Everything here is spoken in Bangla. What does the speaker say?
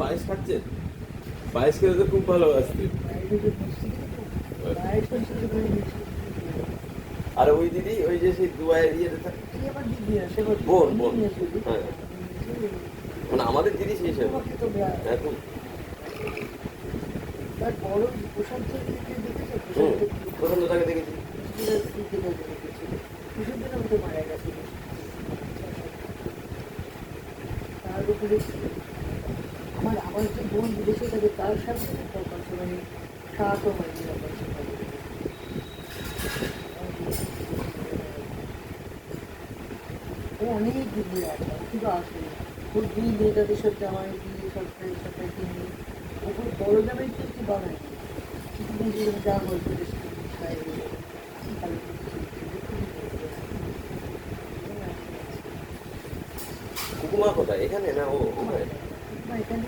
পায়েস খাচ্ছেন? পায়েস খেতে তো খুব ভালোবাসতেন। আর ওই দিদি, ওই যে সেই দুবাইয়ের ইয়েতে থাকে, বোন বোন, হ্যাঁ, মানে আমাদের দিদি সেই হিসেবে এখন। হুম, প্রথম তো তাকে দেখেছি। তার উপরে আমার আবার যে বোন বিদেশে থাকে তার সাথে মানে সাতও হয়নি আমার সাথে। ও অনেক দিদি আছে, কিন্তু আসে ওর দুই মেয়েটাদের সাথে আমার বিয়ে সরকারি সরকারি কিনে ওপর বড় দামের কি বানায় কিছু যা হয়েছে কুকুমা কোথায়? এখানে না ও ওখানে? এখানে